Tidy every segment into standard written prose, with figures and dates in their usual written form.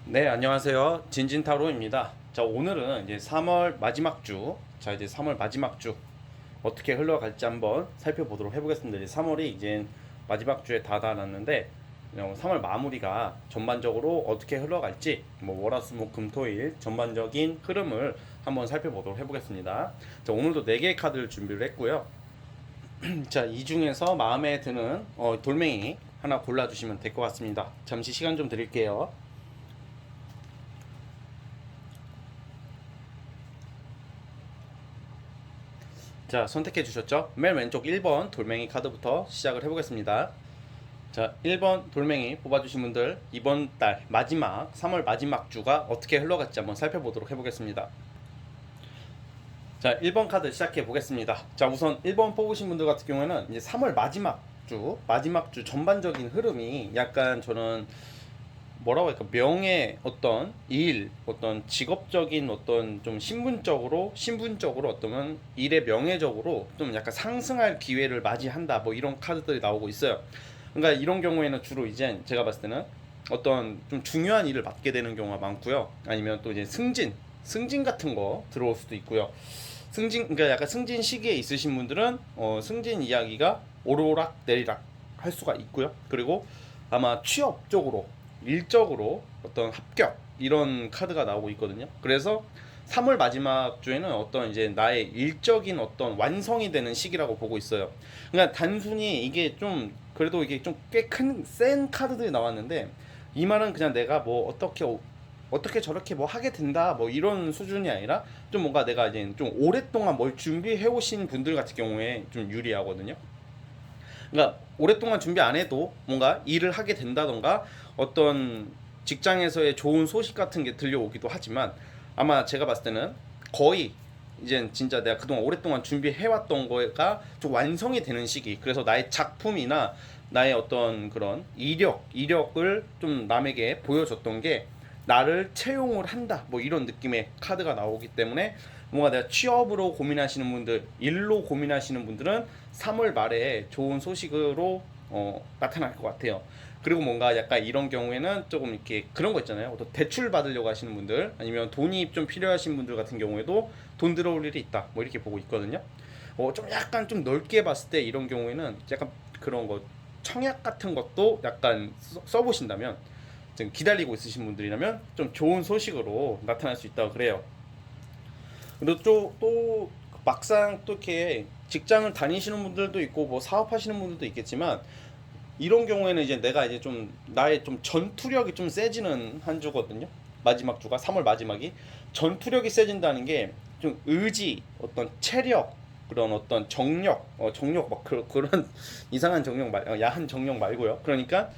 네, 안녕하세요. 진진타로입니다. 자, 오늘은 이제 3월 마지막 주, 이제 3월 마지막 주 어떻게 흘러갈지 한번 살펴보도록 해보겠습니다. 이제 3월이 이제 마지막 주에 다다랐는데 3월 마무리가 전반적으로 어떻게 흘러갈지 월화수목금토일 전반적인 흐름을 한번 살펴보도록 해보겠습니다. 자, 오늘도 4개의 카드를 준비를 했고요. 자, 이 중에서 마음에 드는 돌멩이 하나 골라주시면 될 것 같습니다. 잠시 시간 좀 드릴게요. 자, 선택해 주셨죠? 맨 왼쪽 1번 돌멩이 카드부터 시작을 해보겠습니다. 자, 1번 돌멩이 뽑아주신 분들 이번 달 마지막 3월 마지막 주가 어떻게 흘러갈지 한번 살펴보도록 해보겠습니다. 자, 1번 카드 시작해 보겠습니다. 자, 우선 1번 뽑으신 분들 같은 경우에는 이제 3월 마지막 주 전반적인 흐름이 약간 저는 뭐라고 할까, 명예, 어떤 일, 어떤 직업적인 어떤 좀 신분적으로 어떠면 일의 명예적으로 좀 약간 상승할 기회를 맞이한다, 뭐 이런 카드들이 나오고 있어요. 그러니까 이런 경우에는 주로 이제 제가 봤을 때는 어떤 좀 중요한 일을 맡게 되는 경우가 많고요. 아니면 또 이제 승진 같은 거 들어올 수도 있고요. 그러니까 약간 승진 시기에 있으신 분들은 승진 이야기가 오르락 내리락 할 수가 있고요. 그리고 아마 취업 쪽으로, 일적으로 어떤 합격 이런 카드가 나오고 있거든요. 그래서 3월 마지막 주에는 어떤 이제 나의 일적인 어떤 완성이 되는 시기라고 보고 있어요. 그러니까 단순히 이게 좀 그래도 이게 좀 꽤 큰 센 카드들이 나왔는데, 이 말은 그냥 내가 뭐 어떻게 저렇게 뭐 하게 된다 뭐 이런 수준이 아니라 좀 뭔가 내가 이제 좀 오랫동안 뭘 준비해 오신 분들 같은 경우에 좀 유리하거든요. 그러니까 오랫동안 준비 안 해도 뭔가 일을 하게 된다던가 어떤 직장에서의 좋은 소식 같은 게 들려오기도 하지만, 아마 제가 봤을 때는 거의 이제 진짜 내가 그동안 오랫동안 준비해왔던 거가 좀 완성이 되는 시기, 그래서 나의 작품이나 나의 어떤 그런 이력을 좀 남에게 보여줬던 게 나를 채용을 한다 뭐 이런 느낌의 카드가 나오기 때문에, 뭔가 내가 취업으로 고민하시는 분들, 일로 고민하시는 분들은 3월 말에 좋은 소식으로 나타날 것 같아요. 그리고 뭔가 약간 이런 경우에는 조금 이렇게 그런 거 있잖아요. 또 대출 받으려고 하시는 분들, 아니면 돈이 좀 필요하신 분들 같은 경우에도 돈 들어올 일이 있다 뭐 이렇게 보고 있거든요. 좀 약간 좀 넓게 봤을 때 이런 경우에는 약간 그런 거, 청약 같은 것도 약간 써보신다면, 지금 기다리고 있으신 분들이라면 좀 좋은 소식으로 나타날 수 있다고 그래요. 근데 또 막상 또 이렇게 직장을 다니시는 분들도 있고 뭐 사업하시는 분들도 있겠지만, 이런 경우에는 이제 내가 이제 좀 나의 좀 전투력이 좀 세지는 한 주거든요. 마지막 주가 3월 마지막이 전투력이 세진다는 게 좀 의지, 어떤 체력, 그런 어떤 정력, 정력 막 그런 이상한 정력 야한 정력 말고요. 그러니까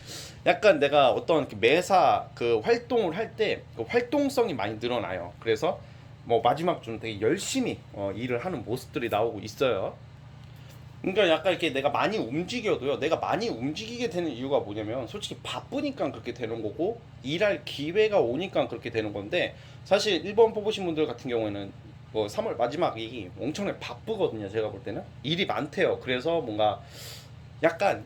약간 내가 어떤 매사 그 활동을 할 때 그 활동성이 많이 늘어나요. 그래서 뭐 마지막 좀 되게 열심히 일을 하는 모습들이 나오고 있어요. 그러니까 약간 이렇게 내가 많이 움직여도요, 내가 많이 움직이게 되는 이유가 뭐냐면 솔직히 바쁘니까 그렇게 되는 거고, 일할 기회가 오니까 그렇게 되는 건데, 사실 1번 뽑으신 분들 같은 경우에는 3월 마지막이 엄청나게 바쁘거든요. 제가 볼 때는 일이 많대요. 그래서 뭔가 약간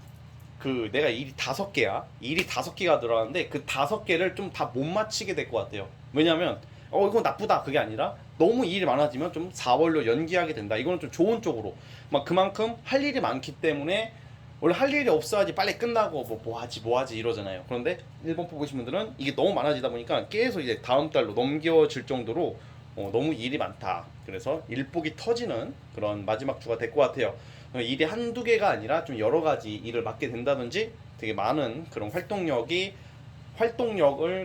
그 내가 일이 다섯 개가 들어가는데 그 다섯 개를 좀 다 못 맞히게 될 것 같아요. 왜냐면 이거 나쁘다 그게 아니라, 너무 일이 많아지면 좀 4월로 연기하게 된다. 이거는 좀 좋은 쪽으로, 막 그만큼 할 일이 많기 때문에, 원래 할 일이 없어야지 빨리 끝나고 뭐 하지 이러잖아요. 그런데 1번 뽑으신 분들은 이게 너무 많아지다 보니까 계속 이제 다음 달로 넘겨질 정도로 너무 일이 많다. 그래서 일복이 터지는 그런 마지막 주가 될 것 같아요. 일이 한두 개가 아니라 좀 여러 가지 일을 맡게 된다든지, 되게 많은 그런 활동력을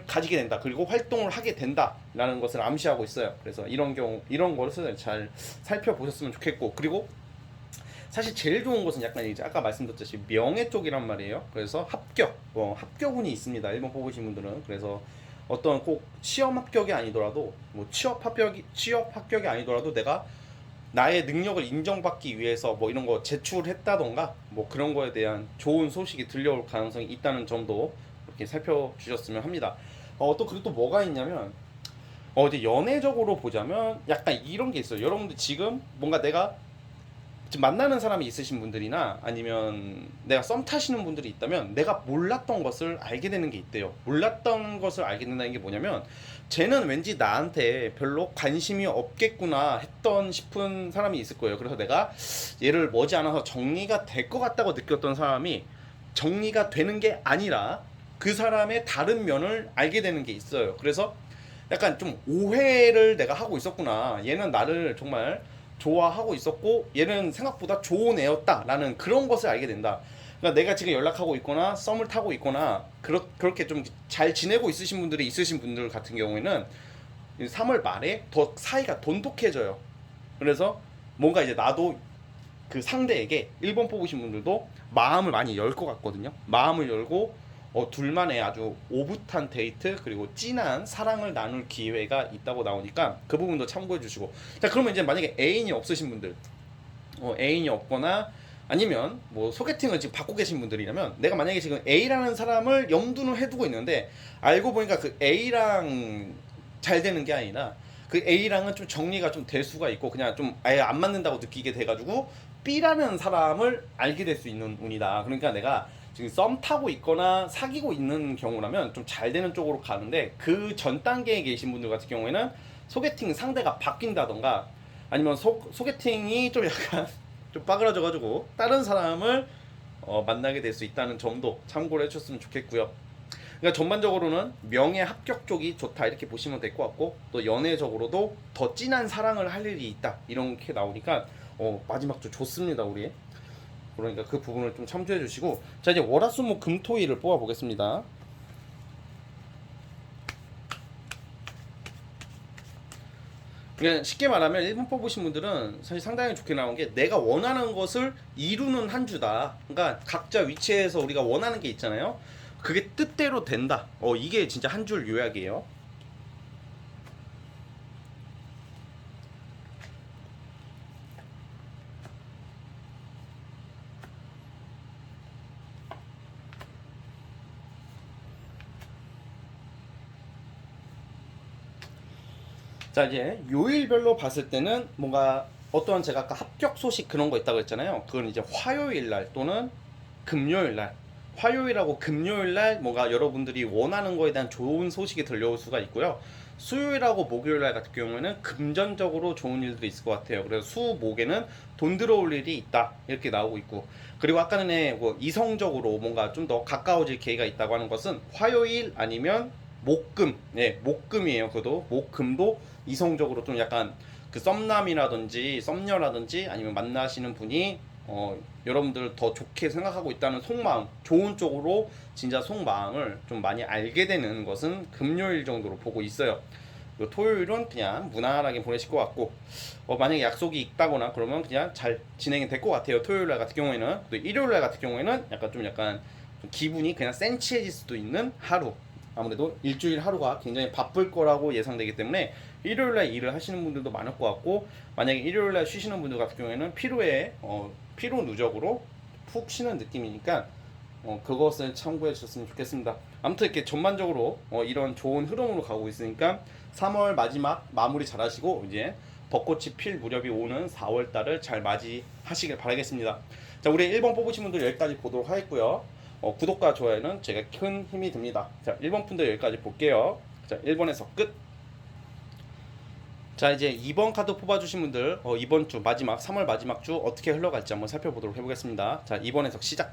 가지게 된다. 그리고 활동을 하게 된다라는 것을 암시하고 있어요. 그래서 이런 것을 잘 살펴보셨으면 좋겠고, 그리고 사실 제일 좋은 것은 약간 이제 아까 말씀드렸듯이 명예 쪽이란 말이에요. 그래서 합격운이 있습니다. 1번 뽑으신 분들은. 그래서 어떤 꼭 시험 합격이 아니더라도, 뭐 취업 합격이 아니더라도 내가 나의 능력을 인정받기 위해서 뭐 이런 거 제출했다던가 뭐 그런 거에 대한 좋은 소식이 들려올 가능성이 있다는 점도 이렇게 살펴주셨으면 합니다. 또 그리고 또 뭐가 있냐면, 이제 연애적으로 보자면 약간 이런 게 있어요. 여러분들 지금 뭔가 내가 지금 만나는 사람이 있으신 분들이나 아니면 내가 썸 타시는 분들이 있다면 내가 몰랐던 것을 알게 되는 게 있대요. 몰랐던 것을 알게 된다는 게 뭐냐면 쟤는 왠지 나한테 별로 관심이 없겠구나 했던 싶은 사람이 있을 거예요. 그래서 내가 얘를 머지않아서 정리가 될 것 같다고 느꼈던 사람이 정리가 되는 게 아니라 그 사람의 다른 면을 알게 되는 게 있어요. 그래서 약간 좀 오해를 내가 하고 있었구나. 얘는 나를 정말 좋아하고 있었고 얘는 생각보다 좋은 애였다라는 그런 것을 알게 된다. 그러니까 내가 지금 연락하고 있거나 썸을 타고 있거나 그렇게 좀 잘 지내고 있으신 분들이 있으신 분들 같은 경우에는 3월 말에 더 사이가 돈독해져요. 그래서 뭔가 이제 나도 그 상대에게 1번 뽑으신 분들도 마음을 많이 열 것 같거든요. 마음을 열고 둘만의 아주 오붓한 데이트 그리고 진한 사랑을 나눌 기회가 있다고 나오니까 그 부분도 참고해 주시고. 자, 그러면 이제 만약에 애인이 없으신 분들, 애인이 없거나 아니면 뭐 소개팅을 지금 받고 계신 분들이라면 내가 만약에 지금 A라는 사람을 염두는 해두고 있는데 알고 보니까 그 A랑 잘 되는 게 아니라 그 A랑은 좀 정리가 좀 될 수가 있고 그냥 좀 아예 안 맞는다고 느끼게 돼가지고 B라는 사람을 알게 될 수 있는 운이다. 그러니까 내가 지금 썸 타고 있거나 사귀고 있는 경우라면 좀 잘 되는 쪽으로 가는데 그 전 단계에 계신 분들 같은 경우에는 소개팅 상대가 바뀐다던가 아니면 소개팅이 좀 약간 좀 빠그라져가지고 다른 사람을 만나게 될 수 있다는 점도 참고를 해주셨으면 좋겠고요. 그러니까 전반적으로는 명예 합격 쪽이 좋다 이렇게 보시면 될 것 같고 또 연애적으로도 더 진한 사랑을 할 일이 있다 이렇게 나오니까 마지막 주 좋습니다 우리. 그러니까 그 부분을 좀 참조해 주시고 자 이제 월화수목 금토일을 뽑아 보겠습니다. 그러니까 쉽게 말하면 1번 뽑으신 분들은 사실 상당히 좋게 나온 게 내가 원하는 것을 이루는 한 주다. 그러니까 각자 위치에서 우리가 원하는 게 있잖아요. 그게 뜻대로 된다. 이게 진짜 한 줄 요약이에요. 자 이제 요일별로 봤을 때는 뭔가 어떠한 제가 아까 합격 소식 그런 거 있다고 했잖아요. 그건 이제 화요일 날 또는 금요일 날 화요일하고 금요일 날 뭔가 여러분들이 원하는 거에 대한 좋은 소식이 들려올 수가 있고요. 수요일하고 목요일 날 같은 경우에는 금전적으로 좋은 일들이 있을 것 같아요. 그래서 수, 목에는 돈 들어올 일이 있다 이렇게 나오고 있고 그리고 아까는 뭐 이성적으로 뭔가 좀 더 가까워질 기회가 있다고 하는 것은 화요일 아니면 목금, 목금이에요. 그도 목금도 이성적으로 좀 약간 그 썸남이라든지 썸녀라든지 아니면 만나시는 분이 여러분들 더 좋게 생각하고 있다는 속마음, 좋은 쪽으로 진짜 속마음을 좀 많이 알게 되는 것은 금요일 정도로 보고 있어요. 토요일은 그냥 무난하게 보내실 것 같고 만약에 약속이 있다거나 그러면 그냥 잘 진행이 될 것 같아요. 토요일 날 같은 경우에는. 또 일요일 날 같은 경우에는 약간 좀 기분이 그냥 센치해질 수도 있는 하루. 아무래도 일주일 하루가 굉장히 바쁠 거라고 예상되기 때문에 일요일날 일을 하시는 분들도 많을 것 같고 만약에 일요일날 쉬시는 분들 같은 경우에는 피로 누적으로 푹 쉬는 느낌이니까 그것을 참고해 주셨으면 좋겠습니다. 아무튼 이렇게 전반적으로 이런 좋은 흐름으로 가고 있으니까 3월 마지막 마무리 잘 하시고 이제 벚꽃이 필 무렵이 오는 4월 달을 잘 맞이하시길 바라겠습니다. 자, 우리 1번 뽑으신 분들 여기까지 보도록 하겠고요. 구독과 좋아요는 제가 큰 힘이 됩니다. 자, 1번 분들 여기까지 볼게요. 자, 1번에서 끝. 자, 이제 2번 카드 뽑아주신 분들 이번 주 마지막 3월 마지막 주 어떻게 흘러갈지 한번 살펴보도록 해보겠습니다. 자, 2번에서 시작.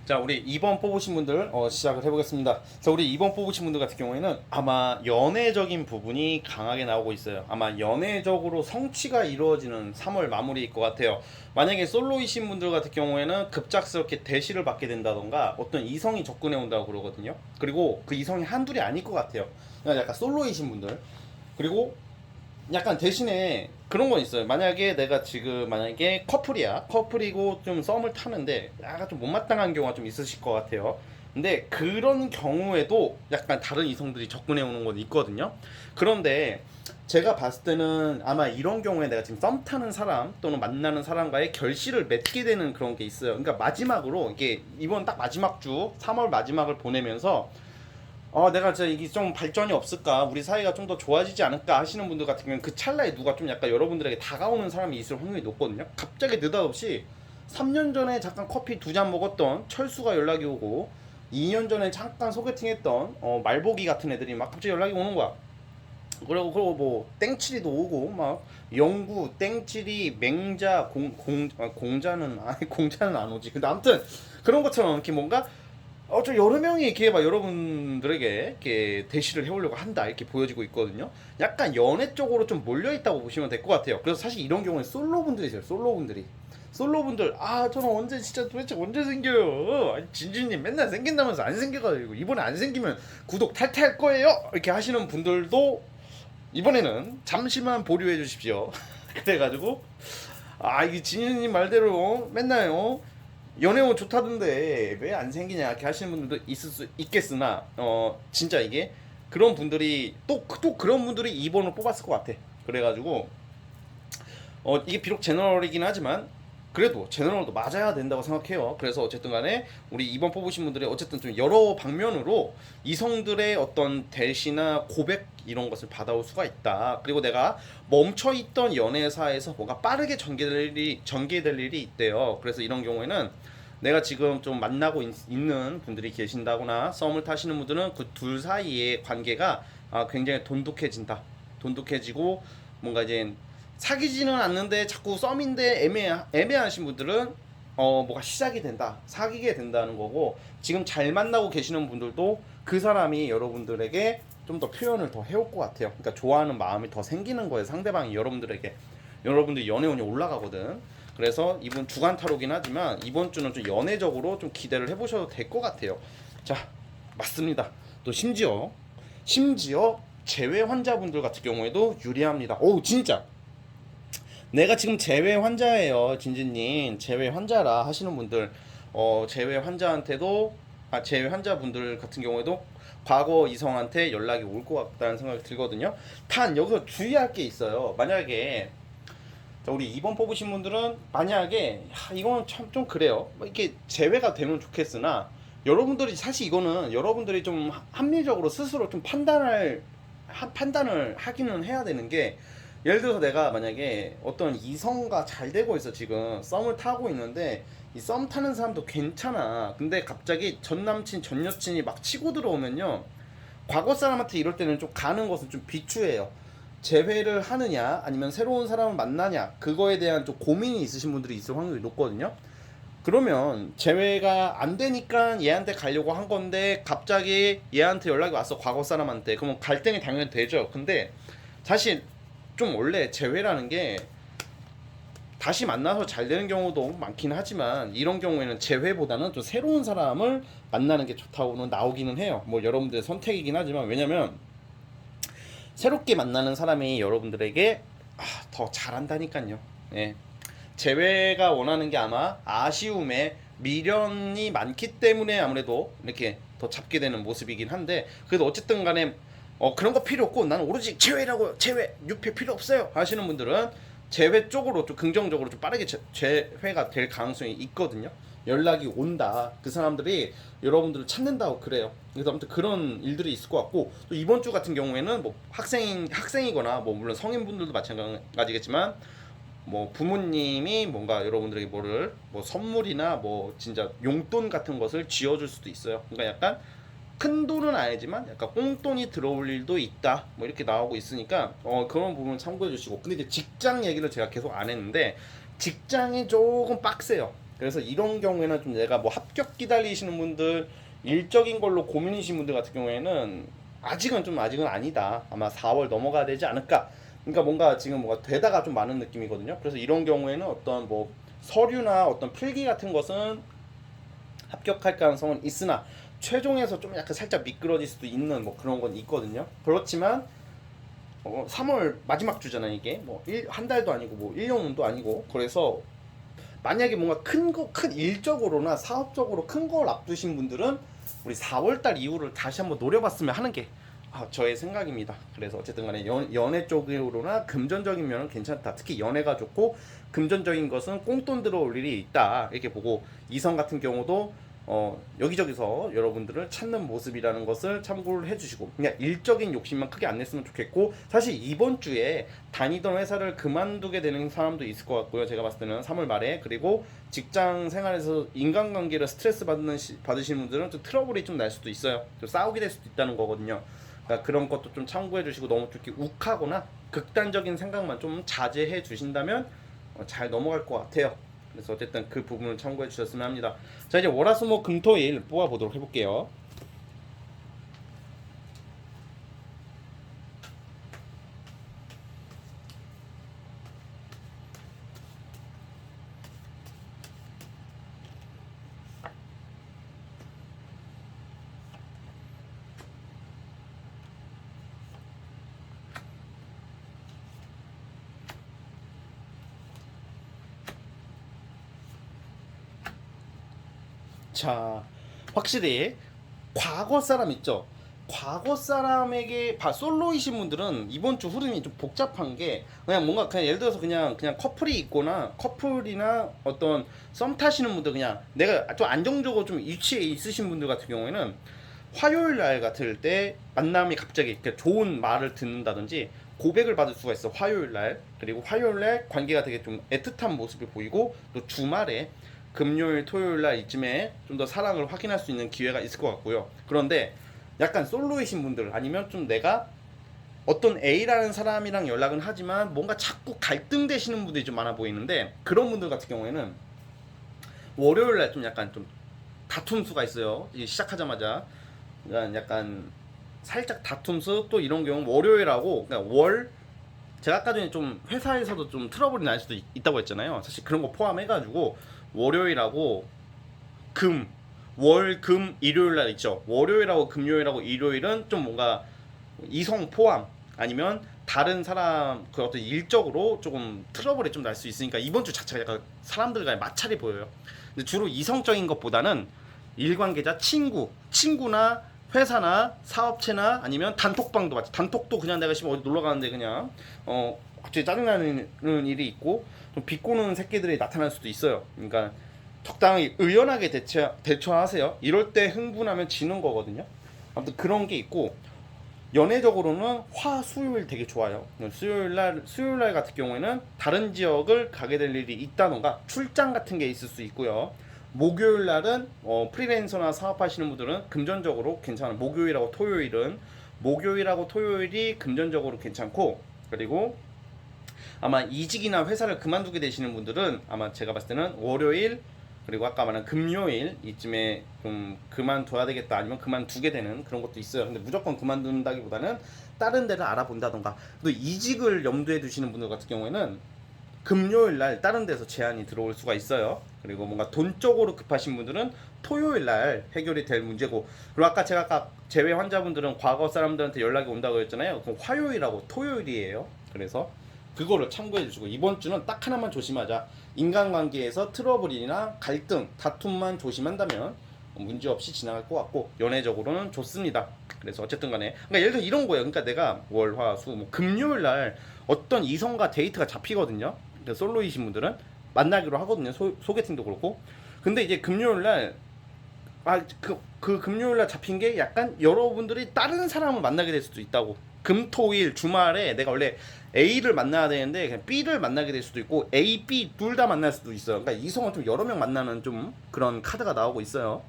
자, 우리 2번 뽑으신 분들 시작을 해보겠습니다. 자, 우리 2번 뽑으신 분들 같은 경우에는 아마 연애적인 부분이 강하게 나오고 있어요. 아마 연애적으로 성취가 이루어지는 3월 마무리일 것 같아요. 만약에 솔로이신 분들 같은 경우에는 급작스럽게 대시를 받게 된다던가 어떤 이성이 접근해 온다고 그러거든요. 그리고 그 이성이 한둘이 아닐 것 같아요. 그러니까 약간 솔로이신 분들. 그리고 약간 대신에 그런 건 있어요. 내가 지금 만약에 커플이고 좀 썸을 타는데 약간 좀 못마땅한 경우가 좀 있으실 것 같아요. 근데 그런 경우에도 약간 다른 이성들이 접근해 오는 건 있거든요. 그런데 제가 봤을 때는 아마 이런 경우에 내가 지금 썸 타는 사람 또는 만나는 사람과의 결실을 맺게 되는 그런 게 있어요. 그러니까 마지막으로 이게 이번 딱 마지막 주 3월 마지막을 보내면서 내가 진짜 이게 좀 발전이 없을까, 우리 사이가 좀 더 좋아지지 않을까 하시는 분들 같은 경우는 그 찰나에 누가 좀 약간 여러분들에게 다가오는 사람이 있을 확률이 높거든요. 갑자기 느닷없이 3년 전에 잠깐 커피 2잔 먹었던 철수가 연락이 오고, 2년 전에 잠깐 소개팅했던 말보기 같은 애들이 막 갑자기 연락이 오는 거야. 그리고 뭐 땡치리도 오고 막 영구 땡치리 맹자 공자는 아니 공자는 안 오지. 근데 아무튼 그런 것처럼 이렇게 뭔가 저 여러 명이 이렇게 막 여러분들에게 이렇게 대시를 해오려고 한다 이렇게 보여지고 있거든요. 약간 연애 쪽으로 좀 몰려 있다고 보시면 될 것 같아요. 그래서 사실 이런 경우에 솔로분들이세요. 솔로분들 저는 언제 진짜 도대체 언제 생겨요? 아니, 진주님 맨날 생긴다면서 안 생겨가지고 이번에 안 생기면 구독 탈퇴할 거예요. 이렇게 하시는 분들도 이번에는 잠시만 보류해 주십시오. 그래가지고 이게 진주님 말대로 맨날 연애운 좋다던데 왜 안 생기냐 이렇게 하시는 분들도 있을 수 있겠으나 진짜 이게 그런 분들이 또 그런 분들이 2번을 뽑았을 것 같아. 그래가지고 이게 비록 제너럴이긴 하지만 그래도 제너럴도 맞아야 된다고 생각해요. 그래서 어쨌든 간에 우리 2번 뽑으신 분들이 어쨌든 좀 여러 방면으로 이성들의 어떤 대시나 고백 이런 것을 받아올 수가 있다. 그리고 내가 멈춰있던 연애사에서 뭔가 빠르게 전개될 일이 있대요. 그래서 이런 경우에는 내가 지금 좀 만나고 있는 분들이 계신다거나 썸을 타시는 분들은 그 둘 사이의 관계가 굉장히 돈독해지고 뭔가 이제 사귀지는 않는데 자꾸 썸인데 애매하신 분들은 뭐가 시작이 된다, 사귀게 된다는 거고, 지금 잘 만나고 계시는 분들도 그 사람이 여러분들에게 좀 더 표현을 더 해올 것 같아요. 그러니까 좋아하는 마음이 더 생기는 거예요. 상대방이 여러분들에게. 여러분들 연애운이 올라가거든. 그래서 이번 주간 타로긴 하지만 이번 주는 좀 연애적으로 좀 기대를 해보셔도 될 것 같아요. 자, 맞습니다. 또 심지어 재회 환자분들 같은 경우에도 유리합니다. 오, 진짜 내가 지금 재회 환자예요, 진진님. 재회 환자라 하시는 분들, 재회 환자한테도, 재회 환자분들 같은 경우에도 과거 이성한테 연락이 올 것 같다는 생각이 들거든요. 단 여기서 주의할 게 있어요. 만약에 우리 2번 뽑으신 분들은 만약에 이건 참 좀 그래요. 이렇게 재회가 되면 좋겠으나 여러분들이 사실 이거는 여러분들이 좀 합리적으로 스스로 좀 판단을 하기는 해야 되는 게, 예를 들어서 내가 만약에 어떤 이성과 잘 되고 있어, 지금 썸을 타고 있는데 이 썸 타는 사람도 괜찮아. 근데 갑자기 전 남친 전 여친이 막 치고 들어오면요, 과거 사람한테 이럴 때는 좀 가는 것은 좀 비추해요. 재회를 하느냐 아니면 새로운 사람을 만나냐, 그거에 대한 좀 고민이 있으신 분들이 있을 확률이 높거든요. 그러면 재회가 안 되니까 얘한테 가려고 한 건데 갑자기 얘한테 연락이 왔어, 과거 사람한테. 그러면 갈등이 당연히 되죠. 근데 사실 좀 원래 재회라는 게 다시 만나서 잘 되는 경우도 많긴 하지만, 이런 경우에는 재회보다는 좀 새로운 사람을 만나는 게 좋다고는 나오기는 해요. 뭐 여러분들의 선택이긴 하지만, 왜냐면 새롭게 만나는 사람이 여러분들에게 더 잘한다니까요. 예. 재회가 원하는 게 아마 아쉬움에 미련이 많기 때문에 아무래도 이렇게 더 잡게 되는 모습이긴 한데, 그래도 어쨌든 간에 그런 거 필요 없고 나는 오로지 재회라고요, 재회 유패 필요 없어요 하시는 분들은 재회 쪽으로 좀 긍정적으로 좀 빠르게 재회가 될 가능성이 있거든요. 연락이 온다, 그 사람들이 여러분들을 찾는다고 그래요. 그래서 아무튼 그런 일들이 있을 것 같고, 또 이번 주 같은 경우에는 뭐 학생이거나 뭐 물론 성인분들도 마찬가지겠지만 뭐 부모님이 뭔가 여러분들에게 뭐 선물이나 뭐 진짜 용돈 같은 것을 쥐어줄 수도 있어요. 그러니까 약간 큰 돈은 아니지만 약간 꽁돈이 들어올 일도 있다, 뭐 이렇게 나오고 있으니까 그런 부분 참고해 주시고. 근데 이제 직장 얘기를 제가 계속 안 했는데, 직장이 조금 빡세요. 그래서 이런 경우에는 좀 내가 뭐 합격 기다리시는 분들, 일적인 걸로 고민이신 분들 같은 경우에는 아직은 아니다, 아마 4월 넘어가야 되지 않을까. 그러니까 뭔가 지금 뭐가 되다가 좀 많은 느낌이거든요. 그래서 이런 경우에는 어떤 뭐 서류나 어떤 필기 같은 것은 합격할 가능성은 있으나 최종에서 좀 약간 살짝 미끄러질 수도 있는 뭐 그런 건 있거든요. 그렇지만 3월 마지막 주잖아요. 이게 뭐 한 달도 아니고 뭐 1년도 아니고. 그래서 만약에 뭔가 큰 일적으로나 사업적으로 큰 걸 앞두신 분들은 우리 4월달 이후를 다시 한번 노려봤으면 하는 게 저의 생각입니다. 그래서 어쨌든 간에 연애 쪽으로나 금전적인 면은 괜찮다. 특히 연애가 좋고 금전적인 것은 꽁돈 들어올 일이 있다, 이렇게 보고, 이성 같은 경우도 여기저기서 여러분들을 찾는 모습이라는 것을 참고를 해주시고, 그냥 일적인 욕심만 크게 안 냈으면 좋겠고, 사실 이번 주에 다니던 회사를 그만두게 되는 사람도 있을 것 같고요. 제가 봤을 때는 3월 말에. 그리고 직장 생활에서 인간관계를 스트레스 받으시는 분들은 좀 트러블이 좀 날 수도 있어요. 좀 싸우게 될 수도 있다는 거거든요. 그러니까 그런 것도 좀 참고해 주시고, 너무 좀 이렇게 욱하거나 극단적인 생각만 좀 자제해 주신다면 잘 넘어갈 것 같아요. 그래서 어쨌든 그 부분을 참고해 주셨으면 합니다. 자, 이제 월화수목 금토일 뽑아 보도록 해볼게요. 자, 확실히 과거 사람 있죠. 과거 사람에게 솔로이신 분들은 이번 주 흐름이 좀 복잡한 게, 그냥 뭔가 그냥 예를 들어서 그냥 커플이 있거나 커플이나 어떤 썸 타시는 분들, 그냥 내가 좀 안정적으로 좀 위치에 있으신 분들 같은 경우에는 화요일 날 같을 때 만남이 갑자기 이렇게 좋은 말을 듣는다든지 고백을 받을 수가 있어, 화요일 날. 그리고 화요일 날 관계가 되게 좀 애틋한 모습을 보이고, 또 주말에 금요일 토요일 날 이쯤에 좀 더 사랑을 확인할 수 있는 기회가 있을 것 같고요. 그런데 약간 솔로이신 분들, 아니면 좀 내가 어떤 A라는 사람이랑 연락은 하지만 뭔가 자꾸 갈등되시는 분들이 좀 많아 보이는데, 그런 분들 같은 경우에는 월요일 날 좀 약간 좀 다툼수가 있어요. 시작하자마자 약간 살짝 다툼수. 또 이런 경우 월요일하고, 그러니까 제가 아까 전에 좀 회사에서도 좀 트러블이 날 수도 있다고 했잖아요. 사실 그런 거 포함해가지고 월요일하고 금, 일요일 날 있죠. 월요일하고 금요일하고 일요일은 좀 뭔가 이성 포함, 아니면 다른 사람 그 어떤 일적으로 조금 트러블이 좀 날 수 있으니까 이번 주 자체가 약간 사람들과의 마찰이 보여요. 근데 주로 이성적인 것보다는 일관계자, 친구나 회사나 사업체나 아니면 단톡방도 맞죠. 단톡도 그냥 내가 지금 어디 놀러 가는데 그냥 갑자기 짜증나는 일이 있고, 좀 비꼬는 새끼들이 나타날 수도 있어요. 그러니까 적당히 의연하게 대처하세요. 이럴 때 흥분하면 지는 거거든요. 아무튼 그런 게 있고, 연애적으로는 수요일 되게 좋아요. 수요일 날 같은 경우에는 다른 지역을 가게 될 일이 있다던가 출장 같은 게 있을 수 있고요. 목요일 날은 프리랜서나 사업하시는 분들은 금전적으로 괜찮아요. 목요일하고 토요일이 금전적으로 괜찮고, 그리고 아마 이직이나 회사를 그만두게 되시는 분들은 아마 제가 봤을 때는 월요일, 그리고 아까 말한 금요일 이쯤에 좀 그만둬야 되겠다, 아니면 그만두게 되는 그런 것도 있어요. 근데 무조건 그만둔다기보다는 다른 데를 알아본다던가. 또 이직을 염두에 두시는 분들 같은 경우에는 금요일 날 다른 데서 제안이 들어올 수가 있어요. 그리고 뭔가 돈 쪽으로 급하신 분들은 토요일 날 해결이 될 문제고, 그리고 아까 제가 제외 환자분들은 과거 사람들한테 연락이 온다고 했잖아요. 그럼 화요일하고 토요일이에요. 그래서 그거를 참고해 주시고, 이번 주는 딱 하나만 조심하자. 인간관계에서 트러블이나 갈등, 다툼만 조심한다면 문제없이 지나갈 것 같고, 연애적으로는 좋습니다. 그래서 어쨌든 간에, 그러니까 예를 들어 이런 거예요. 그러니까 내가 월, 화, 수, 금요일 날 어떤 이성과 데이트가 잡히거든요. 솔로이신 분들은 만나기로 하거든요. 소개팅도 그렇고. 근데 이제 금요일 날 그 금요일 날 잡힌 게 약간 여러분들이 다른 사람을 만나게 될 수도 있다고. 금토일 주말에 내가 원래 A를 만나야 되는데 그냥 B를 만나게 될 수도 있고, A, B 둘 다 만날 수도 있어요. 그러니까 이성을 좀 여러 명 만나는 좀 그런 카드가 나오고 있어요.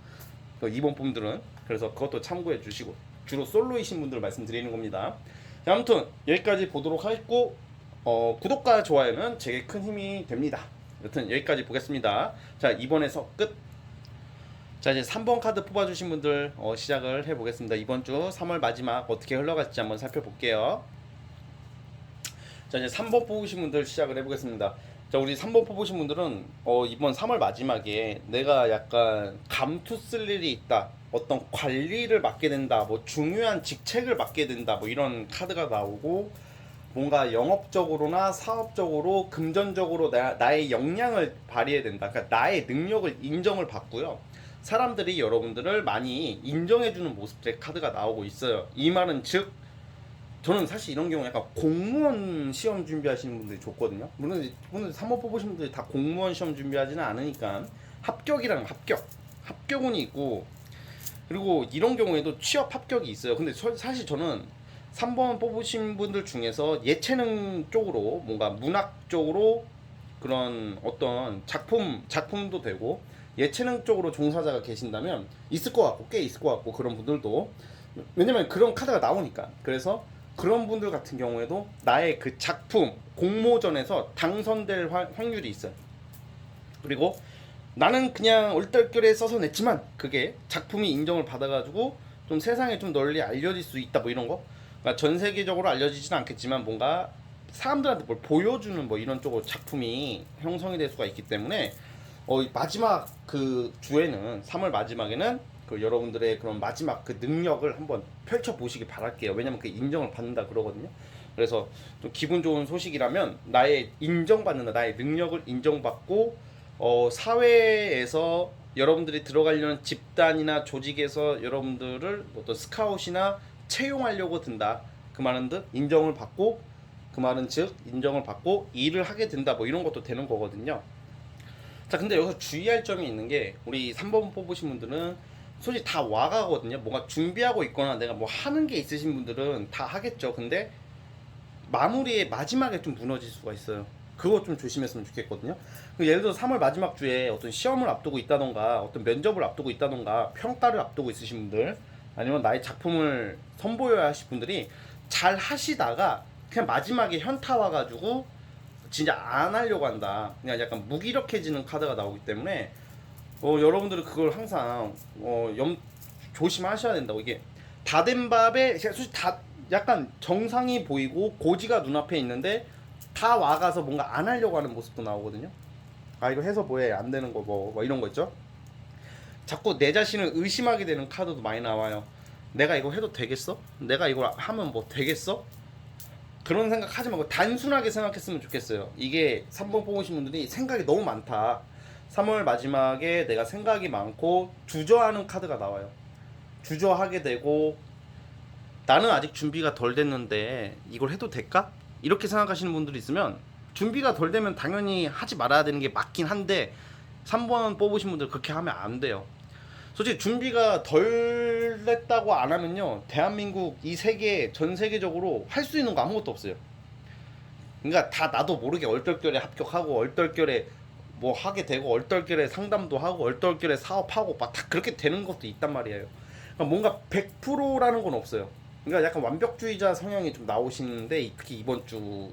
이번 분들은. 그래서 그것도 참고해 주시고, 주로 솔로이신 분들 말씀드리는 겁니다. 자, 아무튼 여기까지 보도록 하겠고, 구독과 좋아요는 제게 큰 힘이 됩니다. 여튼 여기까지 보겠습니다. 자, 이번에서 끝. 자, 이제 3번 카드 뽑아주신 분들 시작을 해보겠습니다. 이번 주 3월 마지막 어떻게 흘러갈지 한번 살펴볼게요. 자, 이제 3번 뽑으신 분들 시작을 해보겠습니다. 자, 우리 3번 뽑으신 분들은 이번 3월 마지막에 내가 약간 감투 쓸 일이 있다, 어떤 관리를 맡게 된다, 뭐 중요한 직책을 맡게 된다, 뭐 이런 카드가 나오고, 뭔가 영업적으로나 사업적으로 금전적으로 나의 역량을 발휘해야 된다. 그러니까 나의 능력을 인정을 받고요. 사람들이 여러분들을 많이 인정해주는 모습의 카드가 나오고 있어요. 이 말은 즉, 저는 사실 이런 경우 약간 공무원 시험 준비하시는 분들이 좋거든요. 물론 3번 뽑으신 분들이 다 공무원 시험 준비하지는 않으니까 합격이랑 합격운이 있고, 그리고 이런 경우에도 취업 합격이 있어요. 근데 사실 저는 3번 뽑으신 분들 중에서 예체능 쪽으로 뭔가 문학 쪽으로 그런 어떤 작품도 되고 예체능 쪽으로 종사자가 계신다면 있을 것 같고, 꽤 있을 것 같고, 그런 분들도, 왜냐면 그런 카드가 나오니까. 그래서 그런 분들 같은 경우에도 나의 그 작품 공모전에서 당선될 확률이 있어요. 그리고 나는 그냥 얼떨결에 써서 냈지만 그게 작품이 인정을 받아가지고 좀 세상에 좀 널리 알려질 수 있다, 뭐 이런 거. 그러니까 전 세계적으로 알려지지는 않겠지만 뭔가 사람들한테 뭘 보여주는 뭐 이런 쪽으로 작품이 형성이 될 수가 있기 때문에 마지막 그 주에는 3월 마지막에는 그 여러분들의 그런 마지막 그 능력을 한번 펼쳐 보시기 바랄게요. 왜냐면 그 인정을 받는다 그러거든요. 그래서 좀 기분 좋은 소식이라면 나의 인정받는다, 나의 능력을 인정받고 사회에서 여러분들이 들어가려는 집단이나 조직에서 여러분들을 어떤 스카웃이나 채용하려고 든다. 그 말은 듯 인정을 받고, 그 말은 즉 인정을 받고 일을 하게 된다, 뭐 이런 것도 되는 거거든요. 자, 근데 여기서 주의할 점이 있는 게, 우리 3번 뽑으신 분들은 솔직히 다 와가거든요. 뭔가 준비하고 있거나 내가 뭐 하는 게 있으신 분들은 다 하겠죠. 근데 마무리의 마지막에 좀 무너질 수가 있어요. 그거 좀 조심했으면 좋겠거든요. 예를 들어 3월 마지막 주에 어떤 시험을 앞두고 있다던가 어떤 면접을 앞두고 있다던가 평가를 앞두고 있으신 분들, 아니면 나의 작품을 선보여야 하실 분들이 잘 하시다가 그냥 마지막에 현타 와가지고 진짜 안 하려고 한다, 그냥 약간 무기력해지는 카드가 나오기 때문에 여러분들은 그걸 항상 조심하셔야 된다고. 이게 다 된 밥에 솔직히 다 약간 정상이 보이고 고지가 눈앞에 있는데 다 와가서 뭔가 안 하려고 하는 모습도 나오거든요. 아, 이거 해서 뭐해, 안 되는 거 뭐 이런 거 있죠. 자꾸 내 자신을 의심하게 되는 카드도 많이 나와요. 내가 이거 해도 되겠어? 내가 이걸 하면 뭐 되겠어? 그런 생각 하지 말고 단순하게 생각했으면 좋겠어요. 이게 3번 뽑으신 분들이 생각이 너무 많다, 3월 마지막에 내가 생각이 많고 주저하는 카드가 나와요. 주저하게 되고, 나는 아직 준비가 덜 됐는데 이걸 해도 될까? 이렇게 생각하시는 분들이 있으면, 준비가 덜 되면 당연히 하지 말아야 되는 게 맞긴 한데 3번 뽑으신 분들 그렇게 하면 안 돼요. 솔직히 준비가 덜 됐다고 안 하면요, 대한민국 이 세계 전 세계적으로 할 수 있는 거 아무것도 없어요. 그러니까 다 나도 모르게 얼떨결에 합격하고 얼떨결에 뭐 하게 되고 얼떨결에 상담도 하고 얼떨결에 사업하고 막 다 그렇게 되는 것도 있단 말이에요. 그러니까 뭔가 100%라는 건 없어요. 그러니까 약간 완벽주의자 성향이 좀 나오시는데, 특히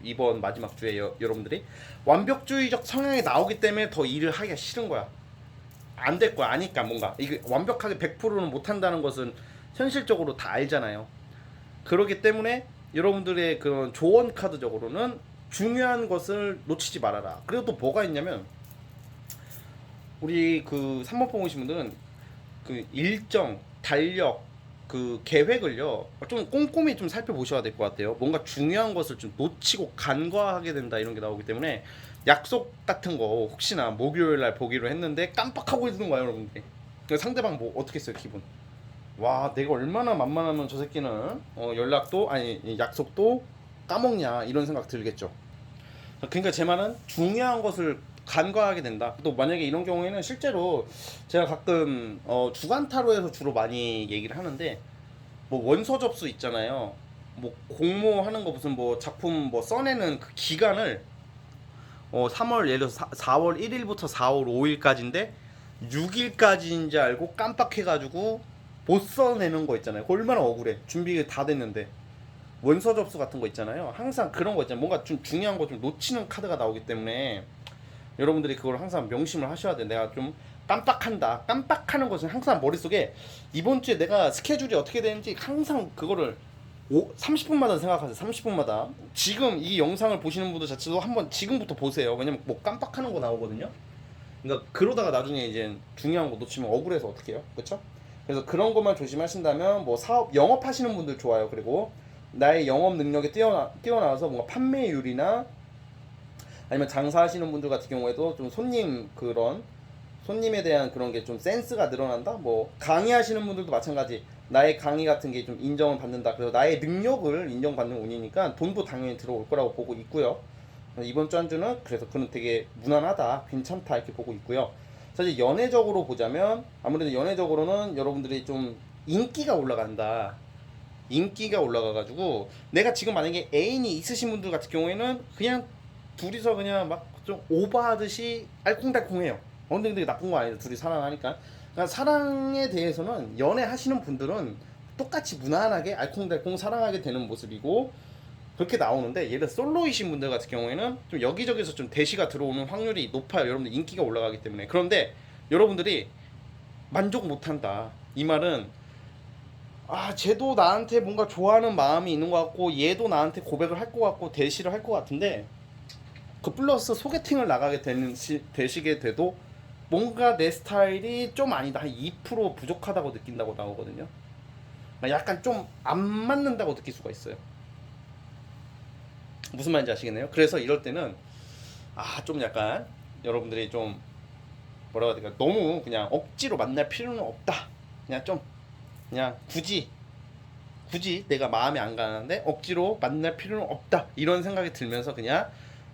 이번 마지막 주에 여러분들이 완벽주의적 성향이 나오기 때문에 더 일을 하기가 싫은 거야. 안 될 거야. 아니까. 뭔가 이게 완벽하게 100%는 못 한다는 것은 현실적으로 다 알잖아요. 그렇기 때문에 여러분들의 그런 조언 카드적으로는 중요한 것을 놓치지 말아라. 그리고 또 뭐가 있냐면, 우리 그 3번 뽑으신 분들은 그 일정, 달력, 그 계획을요 좀 꼼꼼히 좀 살펴보셔야 될 것 같아요. 뭔가 중요한 것을 좀 놓치고 간과하게 된다, 이런 게 나오기 때문에 약속 같은 거 혹시나 목요일 날 보기로 했는데 깜빡하고 있는 거예요, 여러분들. 상대방 뭐 어떻게 했어요, 기분? 와, 내가 얼마나 만만하면 저 새끼는 연락도 아니 약속도 까먹냐, 이런 생각 들겠죠. 그러니까 제 말은 중요한 것을 간과하게 된다. 또 만약에 이런 경우에는 실제로 제가 가끔 주간 타로에서 주로 많이 얘기를 하는데, 뭐 원서 접수 있잖아요. 뭐 공모하는 거 무슨 뭐 작품 뭐 써내는 그 기간을 3월 예를 들어서 4월 1일부터 4월 5일까지인데 6일까지인지 알고 깜빡해가지고 못 써내는 거 있잖아요. 그거 얼마나 억울해. 준비 다 됐는데. 원서 접수 같은 거 있잖아요. 항상 그런 거 있잖아요. 뭔가 좀 중요한 거 좀 놓치는 카드가 나오기 때문에 여러분들이 그걸 항상 명심을 하셔야 돼. 내가 좀 깜빡한다. 깜빡하는 것은 항상 머릿속에 이번 주에 내가 스케줄이 어떻게 되는지 항상 그거를 30분마다 생각하세요. 30분마다. 지금 이 영상을 보시는 분들 자체도 한번 지금부터 보세요. 왜냐면 뭐 깜빡하는 거 나오거든요. 그러니까 그러다가 나중에 이제 중요한 거 놓치면 억울해서 어떡해요? 그렇죠? 그래서 그런 것만 조심하신다면 뭐 사업 영업하시는 분들 좋아요. 그리고 나의 영업 능력이 뛰어나서 뭔가 판매율이나 아니면 장사하시는 분들 같은 경우에도 좀 손님에 대한 그런 게 좀 센스가 늘어난다. 뭐 강의하시는 분들도 마찬가지. 나의 강의 같은 게 좀 인정을 받는다. 그래서 나의 능력을 인정받는 운이니까 돈도 당연히 들어올 거라고 보고 있고요. 이번 주 한 주는 그래서 그는 되게 무난하다, 괜찮다, 이렇게 보고 있고요. 사실 연애적으로 보자면 아무래도 연애적으로는 여러분들이 좀 인기가 올라간다. 인기가 올라가가지고 내가 지금 만약에 애인이 있으신 분들 같은 경우에는 그냥 둘이서 그냥 막 좀 오버하듯이 알콩달콩해요. 근데 나쁜 거 아니에요. 둘이 사랑하니까. 그러니까 사랑에 대해서는 연애하시는 분들은 똑같이 무난하게 알콩달콩 사랑하게 되는 모습이고 그렇게 나오는데 예를 들어 솔로이신 분들 같은 경우에는 좀 여기저기서 좀 대시가 들어오는 확률이 높아요. 여러분들 인기가 올라가기 때문에. 그런데 여러분들이 만족 못한다. 이 말은 쟤도 나한테 뭔가 좋아하는 마음이 있는 것 같고 얘도 나한테 고백을 할 것 같고 대시를 할 것 같은데 그 플러스 소개팅을 나가게 되시게 돼도 뭔가 내 스타일이 좀 아니다. 한 2% 부족하다고 느낀다고 나오거든요. 약간 좀 안 맞는다고 느낄 수가 있어요. 무슨 말인지 아시겠네요? 그래서 이럴 때는 좀 약간 여러분들이 좀 뭐라고 해야 될까? 너무 그냥 억지로 만날 필요는 없다. 그냥 좀 그냥 굳이 내가 마음에 안 가는데 억지로 만날 필요는 없다. 이런 생각이 들면서 그냥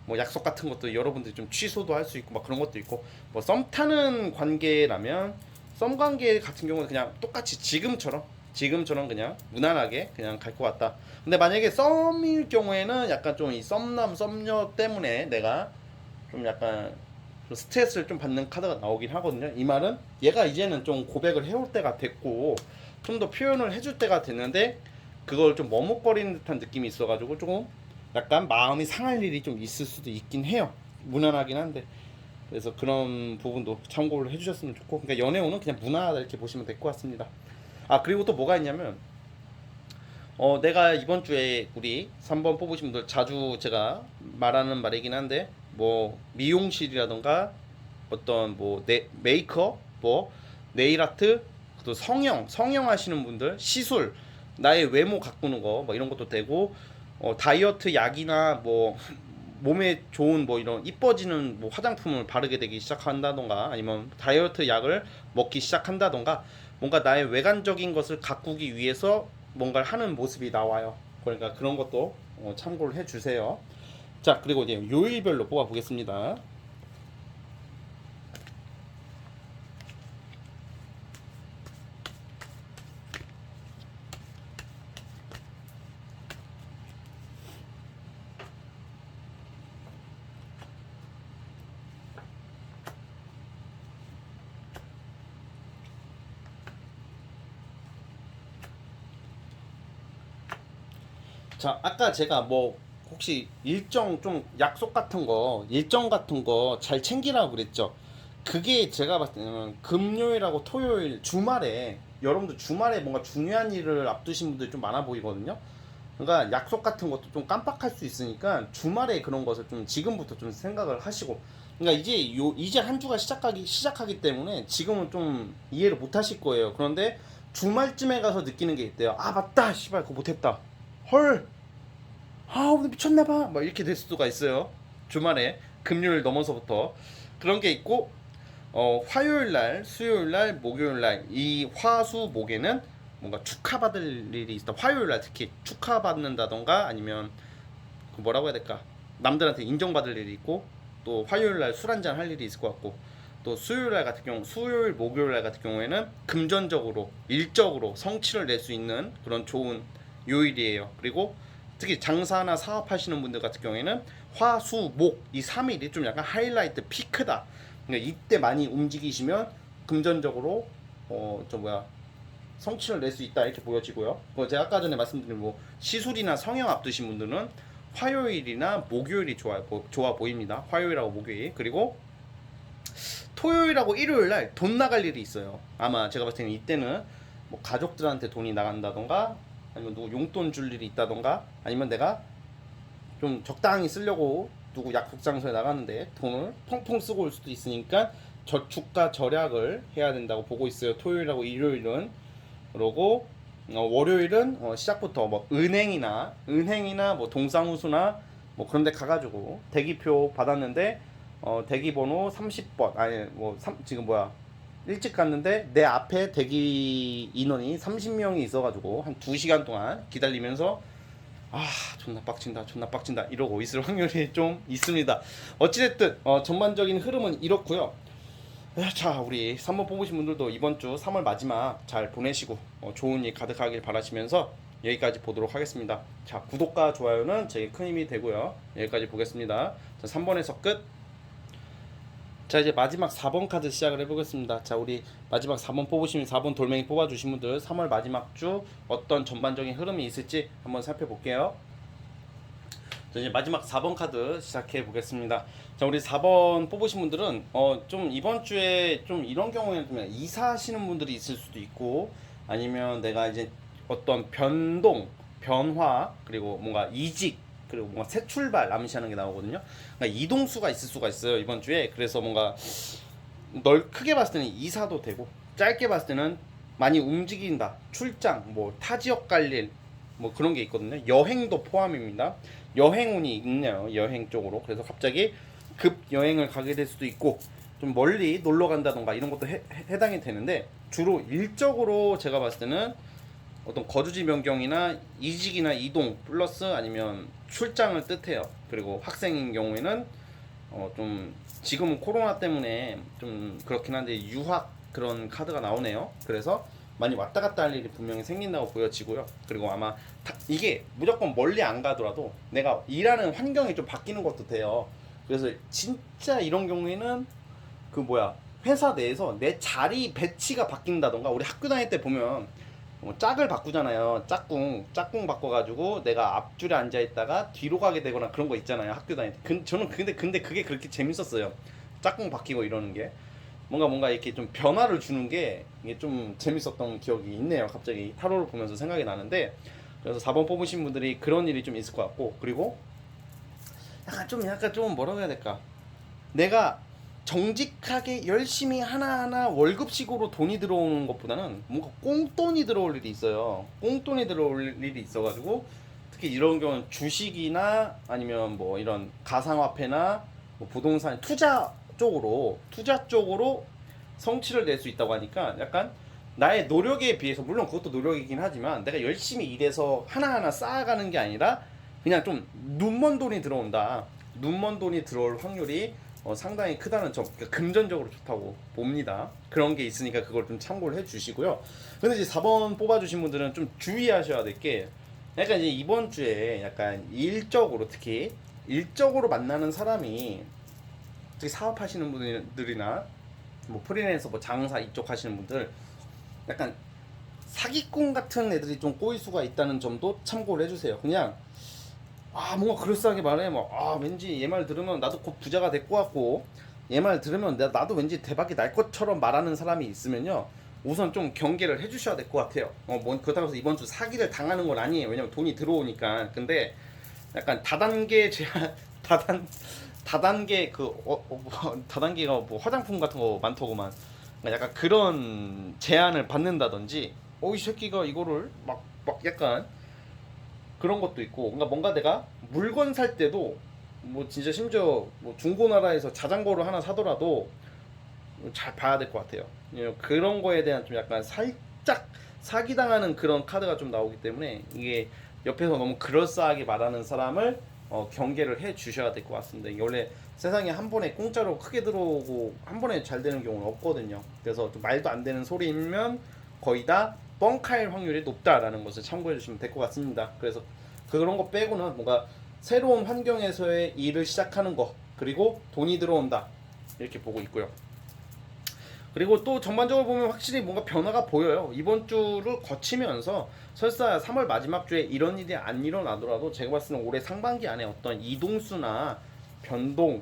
뭐 약속 같은 것도 여러분들이 좀 취소도 할 수 있고 막 그런 것도 있고 뭐 썸 타는 관계라면 썸 관계 같은 경우는 그냥 똑같이 지금처럼 그냥 무난하게 그냥 갈 것 같다. 근데 만약에 썸일 경우에는 약간 좀 이 썸남 썸녀 때문에 내가 좀 약간 좀 스트레스를 좀 받는 카드가 나오긴 하거든요. 이 말은 얘가 이제는 좀 고백을 해올 때가 됐고 좀 더 표현을 해줄 때가 됐는데 그걸 좀 머뭇거리는 듯한 느낌이 있어가지고 조금 약간 마음이 상할 일이 좀 있을 수도 있긴 해요. 무난하긴 한데 그래서 그런 부분도 참고를 해주셨으면 좋고 그러니까 연애운은 그냥 무난하다 이렇게 보시면 될 것 같습니다. 그리고 또 뭐가 있냐면 내가 이번 주에 우리 3번 뽑으신 분들 자주 제가 말하는 말이긴 한데 뭐 미용실이라던가 어떤 뭐 메이크업 뭐 네일아트 또 성형 하시는 분들 시술 나의 외모 가꾸는 거 뭐 이런 것도 되고 다이어트 약이나 뭐 몸에 좋은 뭐 이런 이뻐지는 뭐 화장품을 바르게 되기 시작한다던가 아니면 다이어트 약을 먹기 시작한다던가 뭔가 나의 외관적인 것을 가꾸기 위해서 뭔가를 하는 모습이 나와요. 그러니까 그런 것도 참고를 해주세요. 자 그리고 이제 요일별로 뽑아보겠습니다. 자, 아까 제가 뭐 혹시 일정 좀 약속 같은 거, 일정 같은 거 잘 챙기라고 그랬죠. 그게 제가 봤을 때는 금요일하고 토요일 주말에 여러분들 주말에 뭔가 중요한 일을 앞두신 분들이 좀 많아 보이거든요. 그러니까 약속 같은 것도 좀 깜빡할 수 있으니까 주말에 그런 것을 좀 지금부터 좀 생각을 하시고 그러니까 이제 한 주가 시작하기 때문에 지금은 좀 이해를 못 하실 거예요. 그런데 주말쯤에 가서 느끼는 게 있대요. 맞다. 씨발 그거 못했다. 헐. 오늘 미쳤나봐 막 이렇게 될 수가 있어요. 주말에 금요일 넘어서부터 그런 게 있고 화요일날 수요일날 목요일날 이 화수목에는 뭔가 축하받을 일이 있다. 화요일날 특히 축하받는다던가 아니면 그 뭐라고 해야 될까 남들한테 인정받을 일이 있고 또 화요일날 술 한잔 할 일이 있을 것 같고 또 수요일날 같은 경우 수요일 목요일날 같은 경우에는 금전적으로 일적으로 성취를 낼 수 있는 그런 좋은 요일이에요. 그리고 특히 장사나 사업하시는 분들 같은 경우에는 화, 수, 목 이 3일이 좀 약간 하이라이트 피크다. 그러니까 이때 많이 움직이시면 금전적으로 성취를 낼 수 있다 이렇게 보여지고요. 제가 아까 전에 말씀드린 뭐 시술이나 성형 앞두신 분들은 화요일이나 목요일이 좋아 보입니다. 화요일하고 목요일. 그리고 토요일하고 일요일 날 돈 나갈 일이 있어요. 아마 제가 봤을 때는 이때는 뭐 가족들한테 돈이 나간다던가 아니면 누구 용돈 줄 일이 있다던가 아니면 내가 좀 적당히 쓰려고 누구 약속 장소에 나가는데 돈을 펑펑 쓰고 올 수도 있으니까 저축과 절약을 해야 된다고 보고 있어요. 토요일하고 일요일은. 그러고 월요일은 시작부터 뭐 은행이나 뭐 동사무소나 뭐 그런 데 가가지고 대기표 받았는데 대기번호 30번 아니 뭐 지금 뭐야 일찍 갔는데 내 앞에 대기 인원이 30명이 있어가지고 한 2시간 동안 기다리면서 존나 빡친다 이러고 있을 확률이 좀 있습니다. 어찌됐든 전반적인 흐름은 이렇고요. 자, 우리 3번 뽑으신 분들도 이번 주 3월 마지막 잘 보내시고 좋은 일 가득하길 바라시면서 여기까지 보도록 하겠습니다. 자, 구독과 좋아요는 제게 큰 힘이 되고요. 여기까지 보겠습니다. 자, 3번에서 끝. 자, 이제 마지막 4번 카드 시작을 해보겠습니다. 자, 우리 마지막 4번 뽑으시면 4번 돌멩이 뽑아주신 분들 3월 마지막 주 어떤 전반적인 흐름이 있을지 한번 살펴볼게요. 자, 이제 마지막 4번 카드 시작해 보겠습니다. 자, 우리 4번 뽑으신 분들은 좀 이번 주에 좀 이런 경우에는 좀 이사하시는 분들이 있을 수도 있고, 아니면 내가 이제 어떤 변동, 변화, 그리고 뭔가 이직, 그리고 뭔가 새 출발 암시하는 게 나오거든요. 그러니까 이동수가 있을 수가 있어요, 이번 주에. 그래서 뭔가 크게 봤을 때는 이사도 되고, 짧게 봤을 때는 많이 움직인다, 출장, 뭐 타 지역 갈 일, 뭐 그런 게 있거든요. 여행도 포함입니다. 여행운이 있네요, 여행 쪽으로. 그래서 갑자기 급 여행을 가게 될 수도 있고, 좀 멀리 놀러 간다던가 이런 것도 해당이 되는데, 주로 일적으로 제가 봤을 때는 어떤 거주지 변경이나 이직이나 이동 플러스 아니면 출장을 뜻해요. 그리고 학생인 경우에는 좀 지금은 코로나 때문에 좀 그렇긴 한데 유학 그런 카드가 나오네요. 그래서 많이 왔다 갔다 할 일이 분명히 생긴다고 보여지고요. 그리고 아마 이게 무조건 멀리 안 가더라도 내가 일하는 환경이 좀 바뀌는 것도 돼요. 그래서 진짜 이런 경우에는 그 뭐야, 회사 내에서 내 자리 배치가 바뀐다던가, 우리 학교 다닐 때 보면 짝을 바꾸잖아요. 짝꿍 바꿔가지고 내가 앞줄에 앉아 있다가 뒤로 가게 되거나 그런 거 있잖아요, 학교 다닐 때. 저는 근데 그게 그렇게 재밌었어요. 짝꿍 바뀌고 이러는 게 뭔가 이렇게 좀 변화를 주는 게 이게 좀 재밌었던 기억이 있네요. 갑자기 타로를 보면서 생각이 나는데, 그래서 4번 뽑으신 분들이 그런 일이 좀 있을 것 같고, 그리고 약간 좀 뭐라고 해야 될까, 내가 정직하게 열심히 하나하나 월급식으로 돈이 들어오는 것보다는 뭔가 꽁돈이 들어올 일이 있어요. 꽁돈이 들어올 일이 있어가지고, 특히 이런 경우는 주식이나 아니면 뭐 이런 가상화폐나 뭐 부동산 투자 쪽으로 성취를 낼 수 있다고 하니까, 약간 나의 노력에 비해서, 물론 그것도 노력이긴 하지만 내가 열심히 일해서 하나하나 쌓아가는 게 아니라 그냥 좀 눈먼 돈이 들어온다. 눈먼 돈이 들어올 확률이 상당히 크다는 점, 그러니까 금전적으로 좋다고 봅니다. 그런 게 있으니까 그걸 좀 참고를 해주시고요. 근데 이제 4번 뽑아주신 분들은 좀 주의하셔야 될 게, 약간 이제 이번 주에 약간 일적으로, 특히 일적으로 만나는 사람이, 특히 사업하시는 분들이나 뭐 프리랜서, 뭐 장사 이쪽 하시는 분들, 약간 사기꾼 같은 애들이 좀 꼬일 수가 있다는 점도 참고를 해주세요. 그냥 뭔가 그럴싸하게 말해. 왠지 얘 말 들으면 나도 곧 부자가 될 것 같고, 얘 말 들으면 나도 왠지 대박이 날 것처럼 말하는 사람이 있으면요, 우선 좀 경계를 해주셔야 될 것 같아요. 그렇다고 해서 이번 주 사기를 당하는 건 아니에요. 왜냐면 돈이 들어오니까. 근데 약간 다단계 제한, 다단계 다단계가 뭐 화장품 같은 거 많더구만. 그러니까 약간 그런 제한을 받는다든지, 이 새끼가 이거를 막 약간 그런 것도 있고, 그러니까 뭔가 내가 물건 살 때도 뭐 진짜 심지어 뭐 중고나라에서 자전거를 하나 사더라도 잘 봐야 될 것 같아요. 그런 거에 대한 좀 약간 살짝 사기당하는 그런 카드가 좀 나오기 때문에, 이게 옆에서 너무 그럴싸하게 말하는 사람을 경계를 해 주셔야 될 것 같습니다. 이게 원래 세상에 한 번에 공짜로 크게 들어오고 한 번에 잘 되는 경우는 없거든요. 그래서 좀 말도 안 되는 소리면 거의 다 뻥카일 확률이 높다라는 것을 참고해 주시면 될 것 같습니다. 그래서 그런 거 빼고는 뭔가 새로운 환경에서의 일을 시작하는 거, 그리고 돈이 들어온다, 이렇게 보고 있고요. 그리고 또 전반적으로 보면 확실히 뭔가 변화가 보여요. 이번 주를 거치면서 설사 3월 마지막 주에 이런 일이 안 일어나더라도 제가 봤을 때는 올해 상반기 안에 어떤 이동수나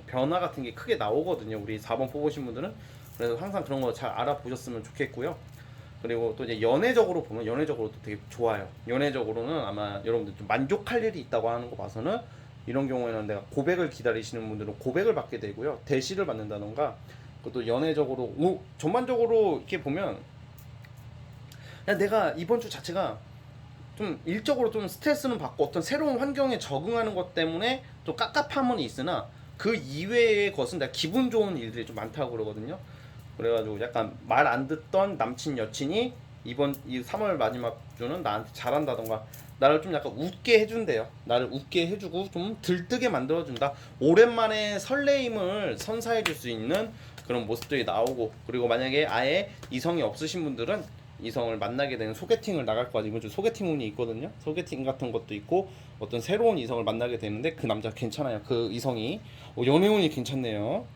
변화 같은 게 크게 나오거든요, 우리 4번 뽑으신 분들은. 그래서 항상 그런 거 잘 알아보셨으면 좋겠고요. 그리고 또 이제 연애적으로 보면, 연애적으로도 되게 좋아요. 연애적으로는 아마 여러분들 좀 만족할 일이 있다고 하는 거 봐서는, 이런 경우에는 내가 고백을 기다리시는 분들은 고백을 받게 되고요, 대시를 받는다던가. 그것도 연애적으로 전반적으로 이렇게 보면, 내가 이번 주 자체가 좀 일적으로 좀 스트레스는 받고 어떤 새로운 환경에 적응하는 것 때문에 좀 깝깝함은 있으나, 그 이외의 것은 내가 기분 좋은 일들이 좀 많다고 그러거든요. 그래가지고 약간 말 안 듣던 남친 여친이 이번 이 3월 마지막 주는 나한테 잘한다던가, 나를 좀 약간 웃게 해준대요. 나를 웃게 해주고 좀 들뜨게 만들어준다. 오랜만에 설레임을 선사해줄 수 있는 그런 모습들이 나오고, 그리고 만약에 아예 이성이 없으신 분들은 이성을 만나게 되는 소개팅을 나갈 거 아니고, 소개팅 운이 있거든요. 소개팅 같은 것도 있고 어떤 새로운 이성을 만나게 되는데 그 남자 괜찮아요. 그 이성이 연애 운이 괜찮네요.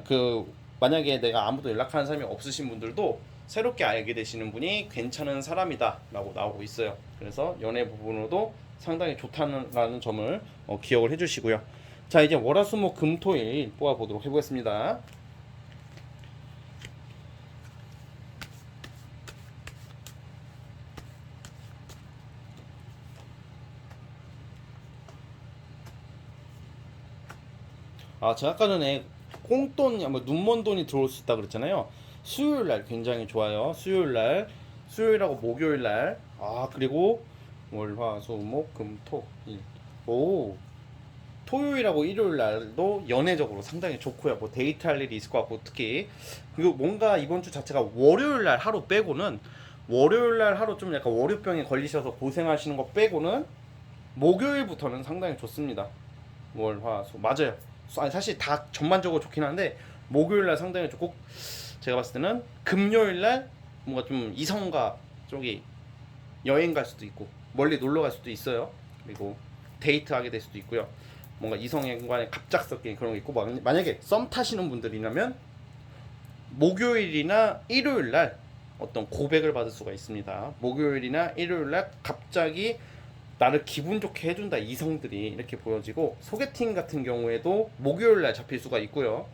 그 만약에 내가 아무도 연락하는 사람이 없으신 분들도 새롭게 알게 되시는 분이 괜찮은 사람이다 라고 나오고 있어요. 그래서 연애 부분으로도 상당히 좋다는 점을 기억을 해주시고요. 자, 이제 월화수목금토일 뽑아보도록 해보겠습니다. 제가 아까 전에 꽁돈, 뭐 눈먼 돈이 들어올 수 있다 그랬잖아요. 수요일 날 굉장히 좋아요. 수요일 날, 수요일하고 목요일 날, 그리고 월화수목금토일. 오, 토요일하고 일요일 날도 연애적으로 상당히 좋고요. 뭐 데이트할 일이 있을 것 같고, 특히 그리고 뭔가 이번 주 자체가 월요일 날 하루 빼고는, 월요일 날 하루 좀 약간 월요병에 걸리셔서 고생하시는 거 빼고는 목요일부터는 상당히 좋습니다. 월화수 맞아요. 아니, 사실 다 전반적으로 좋긴 한데 목요일 날 상당히 좋고, 제가 봤을 때는 금요일 날 뭔가 좀 이성과 쪽이 여행 갈 수도 있고 멀리 놀러 갈 수도 있어요. 그리고 데이트 하게 될 수도 있고요. 뭔가 이성간의 갑작스럽게 그런 게 있고, 만약에 썸 타시는 분들이라면 목요일이나 일요일 날 어떤 고백을 받을 수가 있습니다. 목요일이나 일요일 날 갑자기 나를 기분 좋게 해준다 이성들이 이렇게 보여지고, 소개팅 같은 경우에도 목요일 날 잡힐 수가 있고요.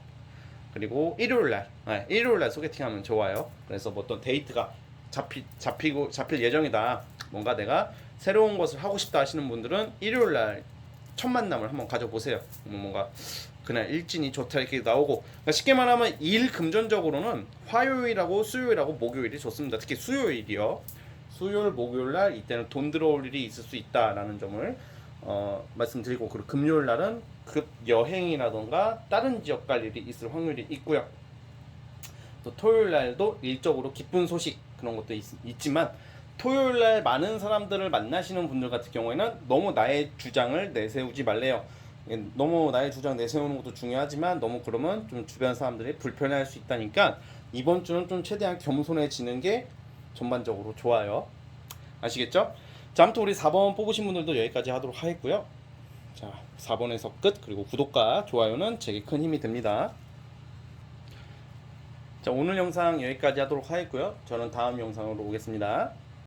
그리고 일요일 날 소개팅하면 좋아요. 그래서 뭐 어떤 데이트가 잡힐 예정이다, 뭔가 내가 새로운 것을 하고 싶다 하시는 분들은 일요일 날 첫 만남을 한번 가져보세요. 뭔가 그날 일진이 좋다 이렇게 나오고, 그러니까 쉽게 말하면 일 금전적으로는 화요일하고 수요일하고 목요일이 좋습니다. 특히 수요일이요. 수요일 목요일 날 이때는 돈 들어올 일이 있을 수 있다라는 점을 말씀드리고, 그리고 금요일 날은 급 여행이라던가 다른 지역 갈 일이 있을 확률이 있고요. 또 토요일 날도 일적으로 기쁜 소식 그런 것도 있지만, 토요일 날 많은 사람들을 만나시는 분들 같은 경우에는 너무 나의 주장을 내세우지 말래요. 너무 나의 주장 내세우는 것도 중요하지만 너무 그러면 좀 주변 사람들이 불편해할 수 있다니까 이번 주는 좀 최대한 겸손해지는 게 전반적으로 좋아요. 아시겠죠? 자, 아무튼 우리 4번 뽑으신 분들도 여기까지 하도록 하겠고요. 자, 4번에서 끝. 그리고 구독과 좋아요는 제게 큰 힘이 됩니다. 자, 오늘 영상 여기까지 하도록 하겠고요. 저는 다음 영상으로 오겠습니다.